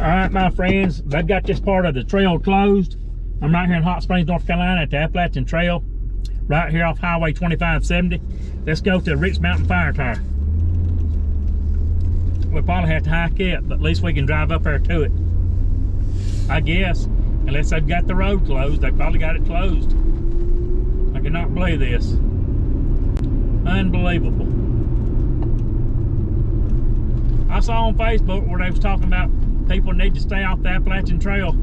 All right, my friends, they've got this part of the trail closed. I'm right here in Hot Springs, North Carolina at the Appalachian Trail, right here off Highway 2570. Let's go to the Rich Mountain Fire Tire. We'll probably have to hike it, but at least we can drive up there to it, I guess. Unless they've got the road closed, they probably got it closed. I cannot believe this. Unbelievable. I saw on Facebook where they was talking about people need to stay off the Appalachian Trail.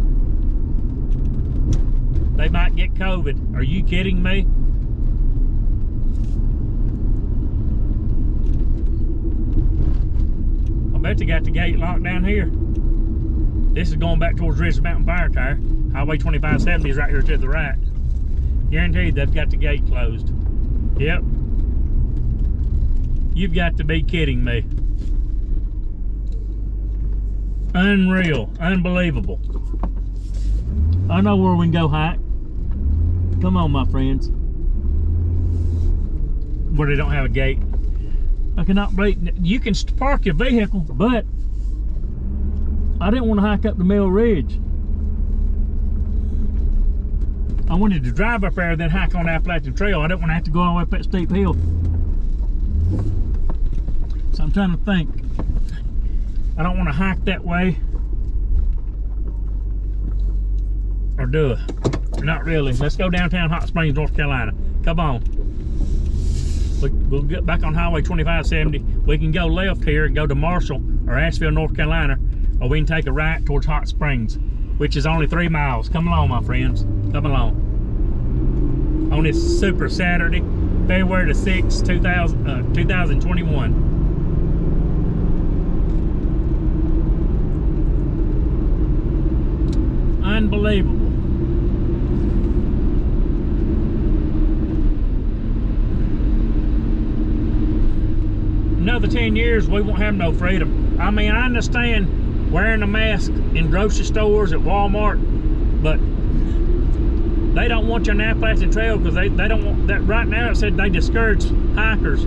They might get COVID. Are you kidding me? I bet they got the gate locked down here. This is going back towards Rich Mountain Fire Tire. Highway 2570 is right here to the right. Guaranteed they've got the gate closed. Yep. You've got to be kidding me. Unreal, unbelievable. I know where we can go hike. Come on, my friends. Where they don't have a gate. I cannot believe, you can park your vehicle, but I didn't want to hike up the Mill Ridge. I wanted to drive up there, then hike on the Appalachian Trail. I didn't want to have to go all the way up that steep hill. So I'm trying to think. I don't want to hike that way. Or do it. Not really. Let's go downtown Hot Springs, North Carolina. Come on. We'll get back on Highway 2570. We can go left here and go to Marshall or Asheville, North Carolina. Or we can take a right towards Hot Springs, which is only 3 miles. Come along, my friends. Come along. On this Super Saturday, February the 6th, 2021. Unbelievable. Another 10 years, we won't have no freedom. I mean, I understand wearing a mask in grocery stores, at Walmart, but they don't want you on the Appalachian Trail because they don't want that. Right now it said they discourage hikers.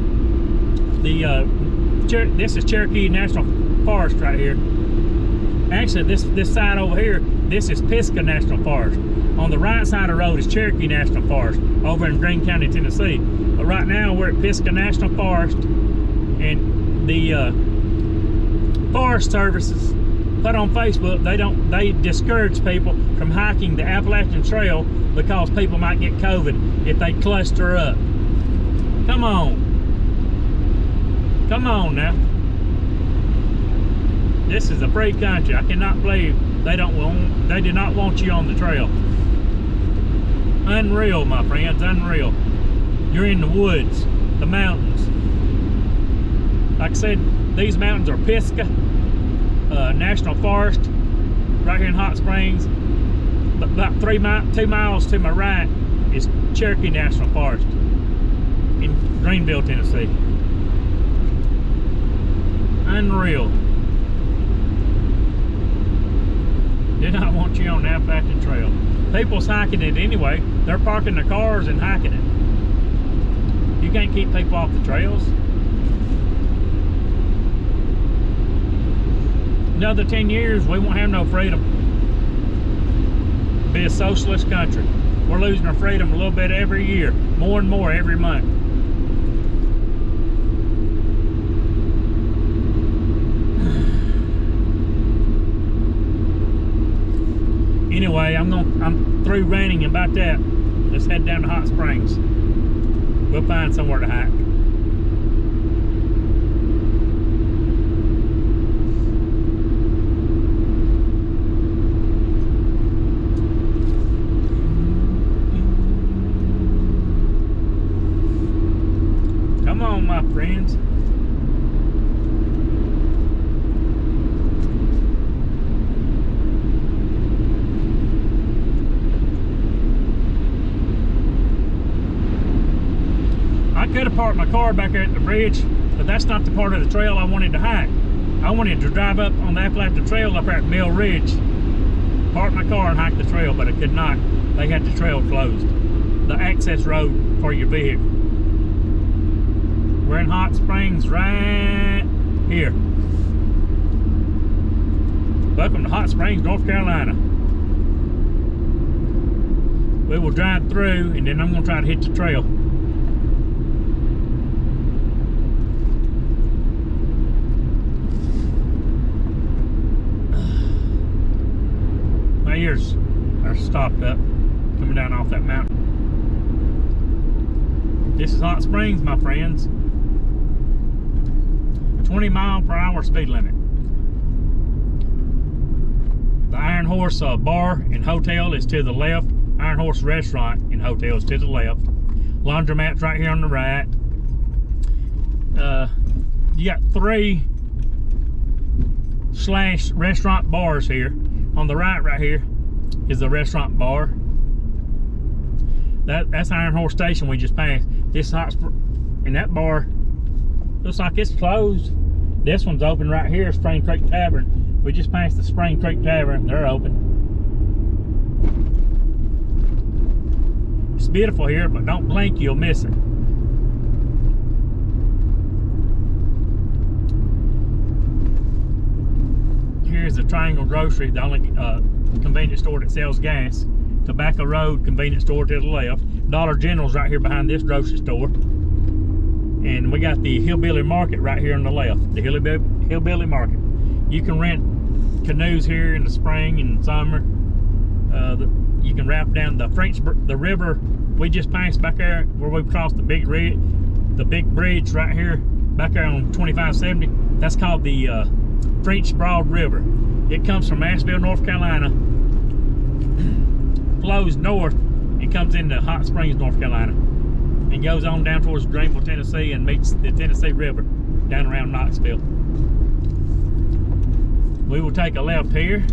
This is Cherokee National Forest right here. Actually, this side over here, this is Pisgah National Forest. On the right side of the road is Cherokee National Forest over in Greene County, Tennessee. But right now we're at Pisgah National Forest, and the Forest Services put on Facebook they discourage people from hiking the Appalachian Trail because people might get COVID if they cluster up. Come on. Come on now. This is a free country. I cannot believe they do not want you on the trail. Unreal, my friends, unreal. You're in the woods, the mountains. Like I said, these mountains are Pisgah National Forest, right here in Hot Springs. But about 2 miles to my right is Cherokee National Forest in Greenville, Tennessee. Unreal. Did not want you on the Appalachian Trail. People's hiking it anyway. They're parking their cars and hiking it. You can't keep people off the trails. Another 10 years, we won't have no freedom. Be a socialist country. We're losing our freedom a little bit every year, more and more every month. Anyway, I'm through ranting about that. Let's head down to Hot Springs. We'll find somewhere to hike. Come on, my friends. I could have parked my car back there at the bridge, but that's not the part of the trail I wanted to hike. I wanted to drive up on the Appalachian Trail up there at Mill Ridge, park my car and hike the trail, but I could not. They had the trail closed, the access road for your vehicle. We're in Hot Springs right here. Welcome to Hot Springs, North Carolina. We will drive through and then I'm going to try to hit the trail. My ears are stopped up coming down off that mountain. This is Hot Springs, my friends. 20-mile-per-hour speed limit. The Iron Horse bar and hotel is to the left. Iron Horse restaurant and hotel is to the left. Laundromat's right here on the right. You got 3 / restaurant bars here. On the right here is the restaurant bar. That's Iron Horse Station we just passed. This hot and that bar looks like it's closed. This one's open right here, Spring Creek Tavern. We just passed the Spring Creek Tavern. They're open. It's beautiful here, but don't blink, you'll miss it. Here's the Triangle Grocery, the only convenience store that sells gas. Tobacco Road convenience store to the left. Dollar General's right here behind this grocery store. And we got the Hillbilly Market right here on the left. The Hillbilly Market. You can rent canoes here in the spring and summer. You can raft down the river we just passed back there where we crossed the big bridge right here back there on 2570. That's called the French Broad River. It comes from Asheville, North Carolina, flows north and comes into Hot Springs, North Carolina, and goes on down towards Greenville, Tennessee, and meets the Tennessee River down around Knoxville. We will take a left here.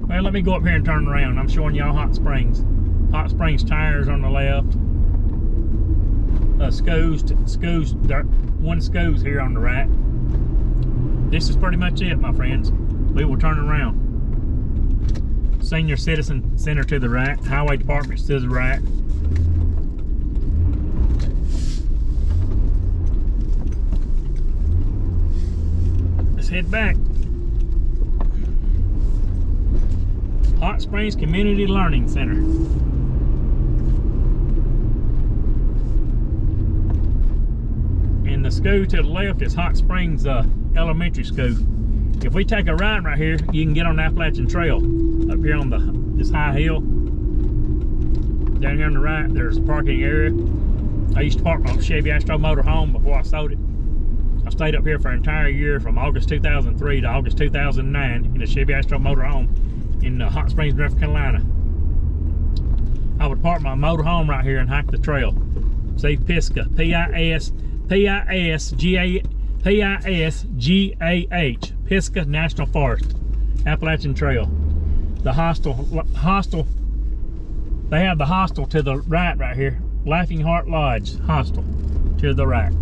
Well, let me go up here and turn around. I'm showing y'all Hot Springs. Hot Springs tires on the left. One Scoos here on the right. This is pretty much it, my friends. We will turn around. Senior Citizen Center to the right. Highway Department to the right. Let's head back. Hot Springs Community Learning Center. And the school to the left is Hot Springs Elementary School. If we take a right here, you can get on the Appalachian Trail. Up here on this high hill. Down here on the right, there's a parking area. I used to park my Chevy Astro motor home before I sold it. I stayed up here for an entire year from August 2003 to August 2009 in a Chevy Astro motor home in Hot Springs, North Carolina. I would park my motor home right here and hike the trail. See Pisgah, P-I-S-G-A-H, Pisgah National Forest, Appalachian Trail. The hostel, they have the hostel to the right here. Laughing Heart Lodge Hostel to the right.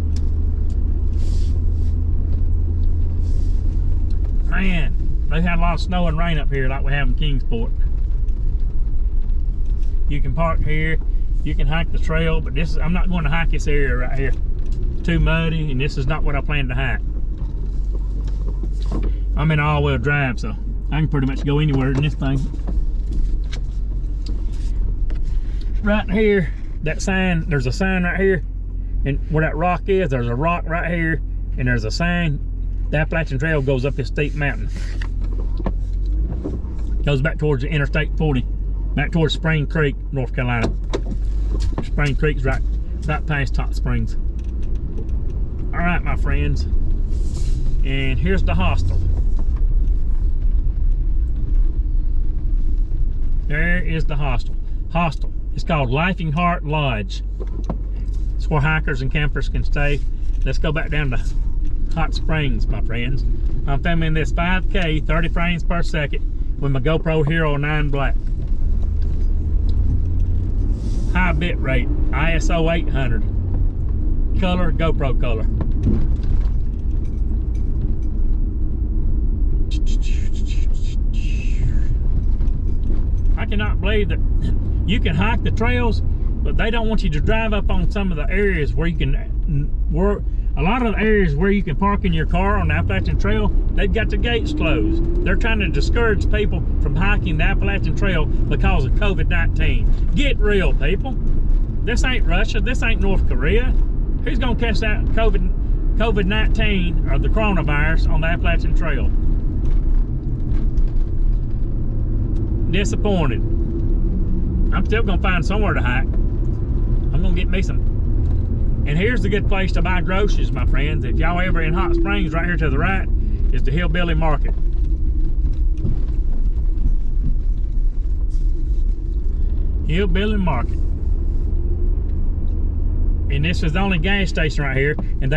Man, they've had a lot of snow and rain up here like we have in Kingsport. You can park here, you can hike the trail, but I'm not going to hike this area right here. Too muddy, and this is not what I plan to hike. I'm in all-wheel drive, so I can pretty much go anywhere in this thing. Right here, that sign, there's a sign right here, and where that rock is, there's a rock right here, and there's a sign. The Appalachian Trail goes up this steep mountain. Goes back towards the Interstate 40, back towards Spring Creek, North Carolina. Spring Creek's right past Hot Springs. All right, my friends, and here's the hostel. There is the hostel. It's called Laughing Heart Lodge. It's where hikers and campers can stay. Let's go back down to Hot Springs, my friends. I'm filming this 5K, 30 frames per second with my GoPro Hero 9 Black. High bit rate, ISO 800. Color, GoPro color. I cannot believe that you can hike the trails, but they don't want you to drive up on some of the areas where you can A lot of the areas where you can park in your car on the Appalachian Trail, they've got the gates closed. They're trying to discourage people from hiking the Appalachian Trail because of COVID-19. Get real, people. This ain't Russia. This ain't North Korea. Who's gonna catch that COVID-19 or the coronavirus on the Appalachian Trail? Disappointed. I'm still gonna find somewhere to hike. I'm gonna get me some. And here's the good place to buy groceries, my friends. If y'all ever in Hot Springs, right here to the right is the Hillbilly Market. Hillbilly Market. And this is the only gas station right here. And they